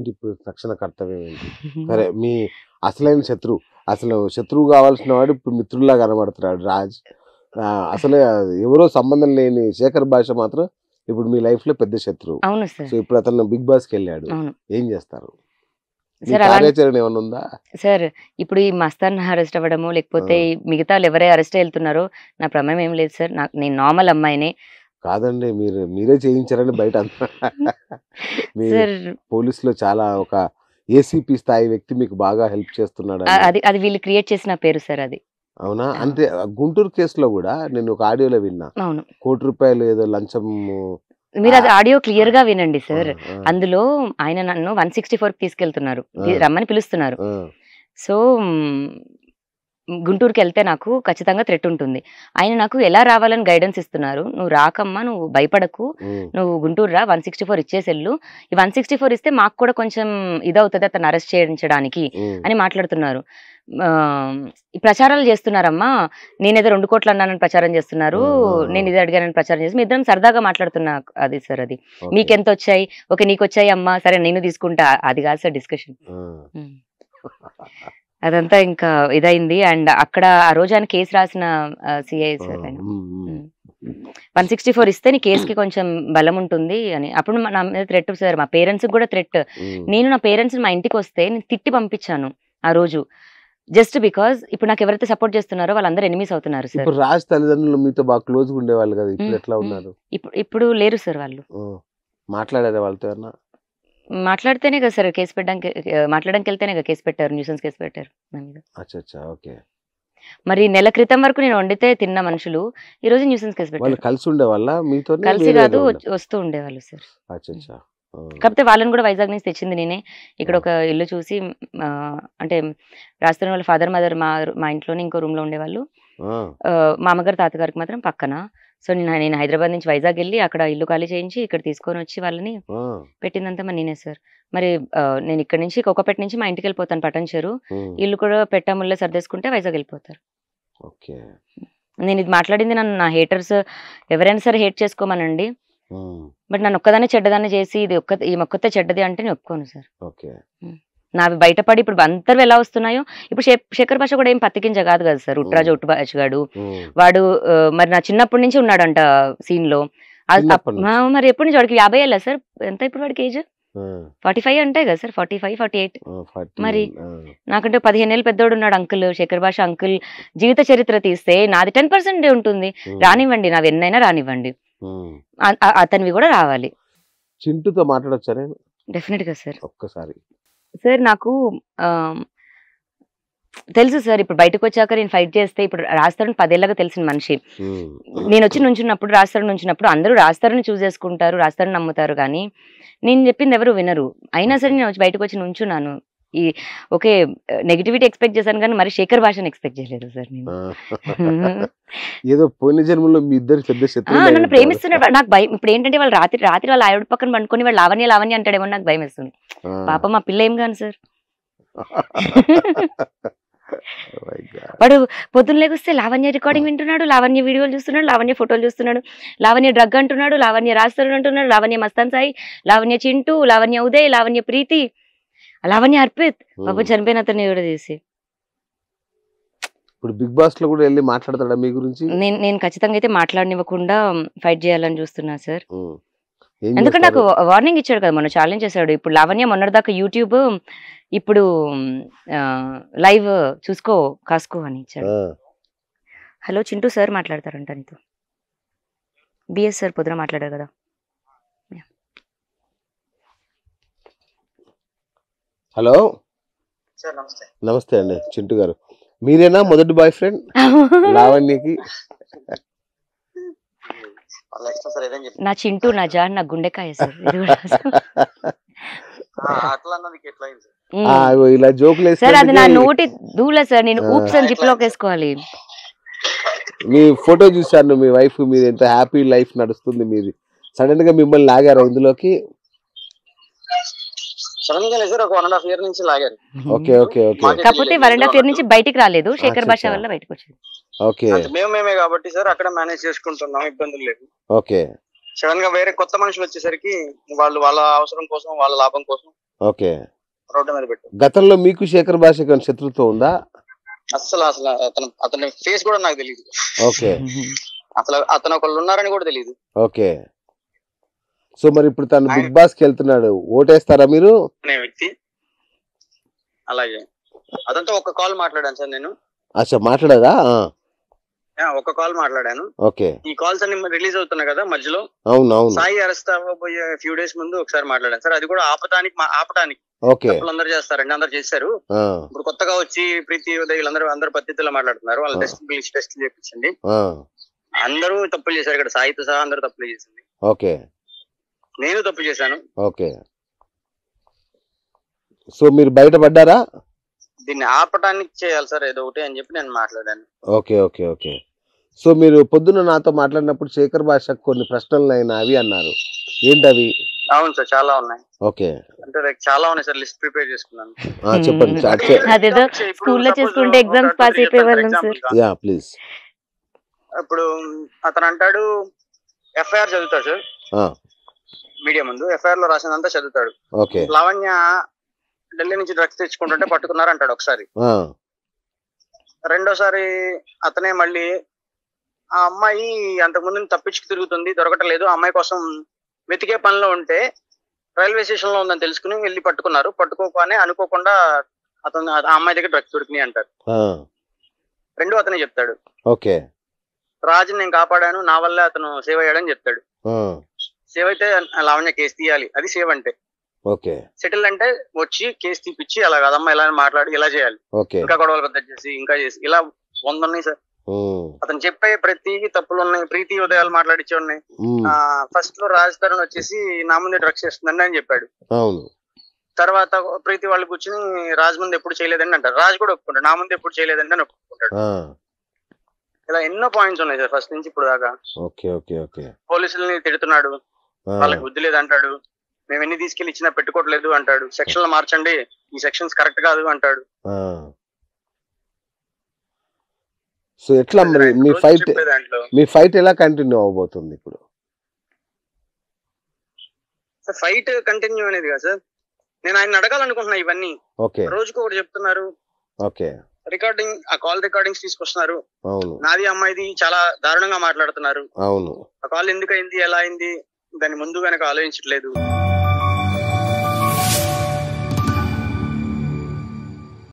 ఏంటి ఇప్పుడు తక్షణ కర్తవ్యం ఏంటి? సరే మీ అసలైన శత్రువు, అసలు శత్రువు కావాల్సిన వాడు ఇప్పుడు మిత్రుల్లా కనబడుతున్నాడు రాజ్. అసలే ఎవరో సంబంధం లేని శేఖర్ భాష మాత్రం ఇప్పుడు మీ లైఫ్ లో పెద్ద శత్రువు. అవును సార్. సో ఇప్పుడు అతను బిగ్ బాస్ కి వెళ్ళాడు, అవును ఏం చేస్తారు? మీ సార్. కార్యాచరణ ఏమైనా ఉందా? సార్ ఇప్పుడు ఈ మస్తాన్ అరెస్ట్ అవ్వడము లేకపోతే మిగతా ఎవరే అరెస్ట్ వెళ్తున్నారో నా ప్రమేయం ఏం లేదు సార్. నేను నార్మల్ అమ్మాయినే. కాదండి, మీరే చేయించారని బయట మీ సార్ పోలీసులో చాలా ఒక ఏసీపీ స్థాయి వ్యక్తి మీకు బాగా హెల్ప్ చేస్తున్నాడు. అది వీళ్ళు క్రియేట్ చేసిన పేరు సార్ అది. అవునా? అంటే గుంటూరు కేసులో కూడా నేను ఒక ఆడియోలో విన్నా, అవును. ₹1,00,00,000 ఏదో లంచం. మీరు అది ఆడియో క్లియర్ గా వినండి సార్. అందులో ఆయన నన్ను 164 తీసుకెళ్తున్నారు, రమ్మని పిలుస్తున్నారు. సో గుంటూరుకి వెళ్తే నాకు ఖచ్చితంగా థ్రెట్ ఉంటుంది. ఆయన నాకు ఎలా రావాలని గైడెన్స్ ఇస్తున్నారు. నువ్వు రాకమ్మా, నువ్వు భయపడకు, నువ్వు గుంటూరు రా, 164 ఇచ్చేసెళ్ళు. ఈ 164 ఇస్తే మాకు కూడా కొంచెం ఇదవుతుంది అతను అరెస్ట్ చేయించడానికి అని మాట్లాడుతున్నారు. ప్రచారాలు చేస్తున్నారమ్మా, నేనేదో 2 కోట్లు అన్నానని ప్రచారం చేస్తున్నారు, నేను ఇది అడిగానని ప్రచారం చేసి మీ ఇద్దరం సరదాగా మాట్లాడుతున్నా. అది సార్ అది మీకెంత వచ్చాయి, ఓకే నీకు వచ్చాయి అమ్మా, సరే నేను తీసుకుంటా, అది కాదు సార్ డిస్కషన్. అదంతా ఇంకా ఇదైంది. అండ్ అక్కడ ఆ రోజు ఆయన కేసు రాసిన సిఐ సార్ ఆయన 164 ఇస్తే నీ కేసుకి కొంచెం బలం ఉంటుంది అని. అప్పుడు నా మీద థ్రెట్ సార్, మా పేరెంట్స్ కూడా థ్రెట్. నేను నా పేరెంట్స్ మా ఇంటికి వస్తే నేను తిట్టి పంపించాను ఆ రోజు, జస్ట్ బికాస్ ఇప్పుడు నాకు ఎవరైతే సపోర్ట్ చేస్తున్నారో వాళ్ళందరూ ఎనిమీస్ అవుతున్నారు సార్. ఇప్పుడు రాజ్ తల్లిదండ్రులు మీతో బాగా క్లోజ్ గా ఉండేవాళ్ళు కదా, ఇప్పుడు ఎట్లా ఉన్నారు? ఇప్పుడు లేరు సార్. వాళ్ళు మాట్లాడారా వాళ్ళతో? ఏమన్నా మాట్లాడితేనే కదా సార్ కేసు పెట్టడానికి, మాట్లాడడానికి వెళ్తేనే కదా కేసు పెట్టారు, న్యూసెన్స్ కేసు పెట్టారు నా మీద. ఓకే. మరి నెల క్రితం వరకు నేను వండితే తిన్న మనుషులు ఈ రోజు న్యూసెన్స్ కేసు పెట్టారు. కలిసి ఉండేవాళ్ళ మీతో? కలిసి కాదు, వస్తూ ఉండేవాళ్ళు సార్. కాకపోతే వాళ్ళని కూడా వైజాగ్ నుంచి తెచ్చింది నేనే. ఇక్కడ ఒక ఇల్లు చూసి, అంటే రాస్తున్న వాళ్ళ ఫాదర్ మదర్ మా ఇంట్లోనే ఇంకో రూమ్ లో ఉండేవాళ్ళు. మా అమ్మగారు తాతగారికి మాత్రం పక్కన. సో నేను హైదరాబాద్ నుంచి వైజాగ్ వెళ్ళి అక్కడ ఇల్లు ఖాళీ చేయించి ఇక్కడ తీసుకొని వచ్చి వాళ్ళని పెట్టిందంతా మరి నేనే సార్. మరి నేను ఇక్కడ నుంచి కొక్కపేట నుంచి మా ఇంటికి వెళ్ళిపోతాను పట్టణ చెరు, ఇల్లు కూడా పెట్టముళ్ళే సర్దేసుకుంటే వైజాగ్ వెళ్ళిపోతారు. నేను ఇది మాట్లాడింది నన్ను నా హేటర్స్ ఎవరైనా సరే హేట్ చేసుకోమనండి, బట్ నన్ను ఒక్కదాన్ని చెడ్డదాన్ని చేసి ఈ మొక్కతే చెడ్డది అంటే నేను ఒప్పుకోను సార్. నావి బయటపడి ఇప్పుడు అందరూ ఎలా వస్తున్నాయో, ఇప్పుడు శేఖర్ భాష కూడా ఏం పత్తికించ కాదు కదా సార్, ఉట్రాజు ఉట్టుబాచుగాడు వాడు. మరి నా చిన్నప్పటి నుంచి ఉన్నాడంట సీన్ లో. మరి ఎప్పటి నుంచి వాడికి 50 ఏళ్ళ సార్? ఎంత ఇప్పుడు వాడికి ఏజ్? 45 అంటే కదా సార్, 45, 48. మరి నాకంటే 15 ఏళ్ళు పెద్దోడు ఉన్నాడు అంకుల్, శేఖర్ భాష అంకుల్. జీవిత చరిత్ర తీస్తే నాది 10% ఉంటుంది. రానివ్వండి, నావి ఎన్నైనా రానివ్వండి, అతనివి కూడా రావాలి. చింటూతో మాట్లాడొచ్చా? డెఫినెట్ గా సార్. ఒక్కసారి సార్ నాకు తెలుసు సార్, ఇప్పుడు బయటకు వచ్చాక నేను ఫైట్ చేస్తే, ఇప్పుడు రాస్తారని 10 ఏళ్ళగా తెలిసిన మనిషి. నేను వచ్చి నుంచున్నప్పుడు, రాస్తారని నుంచినప్పుడు అందరూ రాస్తారని చూస్ చేసుకుంటారు, రాస్తారని నమ్ముతారు, కానీ నేను చెప్పింది ఎవరు వినరు. అయినా సరే నేను వచ్చి బయటకు వచ్చి నుంచున్నాను. ఈ ఓకే నెగిటివిటీ ఎక్స్పెక్ట్ చేశాను కానీ మరి శేఖర్ భాషను ఎక్స్పెక్ట్ చేయలేదు సార్ నేను. ఏదో పోయిన జన్మలో మీ ఇద్దరు పెద్ద శత్రువులు. నన్ను ప్రేమిస్తున్నాడు. నాకు భయం ఇప్పుడు ఏంటంటే వాళ్ళు రాత్రి వాళ్ళ ఆవిడ పక్కన పండుకొని వాళ్ళు లావణ్య అంటాడేమో నాకు భయం వేస్తుంది. పాప మా పిల్ల ఏం కాను సార్. వాడు పొద్దున్న లేకొస్తే లావణ్య రికార్డింగ్ వింటున్నాడు, లావణ్య వీడియోలు చూస్తున్నాడు, లావణ్య ఫోటోలు చూస్తున్నాడు, లావణ్య డ్రగ్ అంటున్నాడు, లావణ్య రాస్తాడు అంటున్నాడు, లావణ్య మస్తాన్ సాయి, లావణ్య చింటూ, లావణ్య ఉదయ్, లావణ్య ప్రీతి, లావణ్య అర్పిత్, పాపం చనిపోయిన అతన్ని కూడా చేసి. ఇప్పుడు బిగ్ బాస్ లో కూడా వెళ్ళి మాట్లాడతాడా మీ గురించి? నేను ఖచ్చితంగా అయితే మాట్లాడనివ్వకుండా ఫైట్ చేయాలని చూస్తున్నా సార్. ఎందుకంటే నాకు వార్నింగ్ ఇచ్చాడు కదా, మొన్న ఛాలెంజ్ చేశాడు. ఇప్పుడు లావణ్య మొన్నటిదాకా యూట్యూబ్, ఇప్పుడు లైవ్ చూసుకో కాసుకో అని ఇచ్చాడు. హలో చింటూ సార్ మాట్లాడతారంట నీతో. బిఎస్ సార్ పొద్దున మాట్లాడారు కదా. హలో సార్, నమస్తే. నమస్తే అండి చింటూ గారు. మీరేనా మొదటి బాయ్ ఫ్రెండ్ లావణ్యకి? నా చింటూ, నా జాన్, నా గుండెకాయ సార్. ఇలా జోకులు సార్ అది నా నోటి దూల సార్, నేను ఊప్స్ అని జిప్ లోకి వేసుకోవాలి. మీ ఫోటో చూసాను, మీ వైఫ్ మీరు ఎంత హ్యాపీ లైఫ్ నడుస్తుంది, మీరు సడన్ గా మిమ్మల్ని లాగారు ఇందులోకి? కాకపోతే 1.5 year నుంచి బయటికి రాలేదు, శేఖర్ భాష వల్ల బయటకు వచ్చింది. మేమే కాబట్టి సార్ అక్కడ మేనేజ్ చేసుకుంటున్నాం, ఇబ్బందులు లేదు. సడన్ గా వేరే కొత్త మనుషులు వచ్చేసరికి వాళ్ళు వాళ్ళ అవసరం కోసం, వాళ్ళ లాభం కోసం ఓకే. రోడ్డు మీద పెట్టు. గతంలో మీకు శేఖర్ భాష శత్రుత్వం ఉందా? రోడ్డు మీద పెట్టు. గతంలో మీకు శేఖర్ భాష శత్రుత్వం ఉందా? అసలు అతని ఫేస్ కూడా నాకు తెలియదు. ఓకే. అసలు అతను ఒకళ్ళు ఉన్నారని కూడా తెలియదు. ఓకే. సో మరి ఇప్పుడు తను బిగ్ బాస్ కి వెళ్తున్నాడు, ఓటేస్తారా మీరు? అనే వ్యక్తి. అలాగే అతనితో ఒక కాల్ మాట్లాడాను సార్ నేను. అచ్చా, మాట్లాడారా? ఒక కాల్ మాట్లాడాను. ఓకే. ఈ కాల్స్ అన్ని రిలీజ్ అవుతున్నాయి కదా మధ్యలో. అవును అవును. సాయి అరెస్ట్ అవ్వబోయే ఫ్యూ డేస్ ముందు ఒకసారి మాట్లాడాను సార్. అది కూడా ఆపటానికి. ఓకే. అందరూ చేస్తారండి, అందరు చేశారు. ఇప్పుడు కొత్తగా వచ్చి ప్రీతి వీళ్ళందరూ పద్ధతిలో మాట్లాడుతున్నారు. వాళ్ళ టెస్ట్ చేయించండి. అందరూ తప్పులు చేశారు ఇక్కడ, సాయితో సహా అందరూ తప్పులు చేసింది. ఓకే. నేను తప్పు చేశాను. ఓకే. సో మీరు బయటపడ్డారా? దీన్ని ఆపటానికి చేయాలి సార్ ఏదో ఒకటి అని చెప్పి నేను మాట్లాడాను. Okay okay okay. సో మీరు పొద్దున్న నాతో మాట్లాడినప్పుడు శేఖర్ భాష కొన్ని ప్రశ్నలు అయినవి అన్నారు, ఏంటవి? అవును సార్, చాలా ఉన్నాయి. ఓకే. అంటే చాలా ఉన్నాయి సార్, లిస్ట్ ప్రిపేర్ చేసుకున్నాను. చెప్పండి. అదేదో స్కూల్లో చేసుకుంటే ఎగ్జామ్స్ పాస్ అయిపోయేవాళ్ళం సార్. Yeah please. ఇప్పుడు అతను అంటాడు ఎఫ్ఐఆర్ చదువుతాడు సార్, మీడియా ముందు ఎఫ్ఐఆర్ లో రాసినంతా చదువుతాడు. ఓకే. లావణ్య ఢిల్లీ నుంచి డ్రగ్స్ తెచ్చుకుంటుంటే పట్టుకున్నారు అంటాడు ఒకసారి. రెండోసారి అతనే మళ్ళీ ఆ అమ్మాయి అంతకుముందు తప్పించుకు తిరుగుతుంది, దొరకటలేదు, ఆ అమ్మాయి కోసం వెతికే పనిలో ఉంటే రైల్వే స్టేషన్ లో ఉందని తెలుసుకుని వెళ్ళి పట్టుకున్నారు. పట్టుకోగానే అనుకోకుండా అతను ఆ అమ్మాయి దగ్గర డ్రగ్స్ దొరికినాయి అంటారు. రెండు అతనే చెప్తాడు. ఓకే. రాజుని నేను కాపాడాను, నా వల్లే అతను సేవ్ అయ్యాడని చెప్తాడు. సేవ్ అయితే లావణ్య కేసు తీయాలి, అది సేవ్ అంటే. ఓకే. సెటిల్ అంటే వచ్చి కేసు తీపిచ్చి అలా కదమ్మా ఇలా మాట్లాడి ఇలా చేయాలి, ఇంకా గొడవలు పెద్ద చేసి ఇంకా చేసి ఇలా 100 ఉన్నాయి సార్. అతను చెప్పే ప్రతి తప్పులు ఉన్నాయి. ప్రీతి ఉదయాలు మాట్లాడిచ్చే ఉన్నాయి. ఫస్ట్ లో రాజ్ తరుణ్ వచ్చేసి నా ముందే డ్రగ్స్ చేస్తుందండి అని చెప్పాడు. తర్వాత ప్రీతి వాళ్ళు కూర్చుని రాజ్ ముందు ఎప్పుడు చేయలేదండి అంటారు. రాజ్ కూడా ఒప్పుకుంటాడు, నా ముందు ఎప్పుడు చేయలేదండి అని ఒప్పుకుంటాడు. ఇలా ఎన్నో పాయింట్స్ ఉన్నాయి సార్ ఫస్ట్ నుంచి ఇప్పుడు దాకా. పోలీసుల్ని తిడుతున్నాడు, వాళ్ళకి బుద్ధి లేదంటాడు, మేము ఎన్ని తీసుకెళ్లి ఇచ్చినా పెట్టుకోవట్లేదు అంటాడు, సెక్షన్లు మార్చండి, ఈ సెక్షన్స్ కరెక్ట్ కాదు అంటాడు. సో ఎట్లా మరి మీ ఫైట్ ఎలా కంటిన్యూ అవబోతుంది ఇప్పుడు? ఫైట్ కంటిన్యూ అనేది కదా సార్, నేను ఆయన అడగాలనుకుంటున్నా ఇవన్నీ. రోజుకు ఒకటి చెప్తున్నారు. రికార్డింగ్, ఆ కాల్ రికార్డింగ్స్ తీసుకొస్తున్నారు. నాది అమ్మాయిది చాలా దారుణంగా మాట్లాడుతున్నారు. ఆ కాల్ ఎందుకు అయింది, ఎలా అయింది, దాని ముందు వెనక ఆలోచించట్లేదు.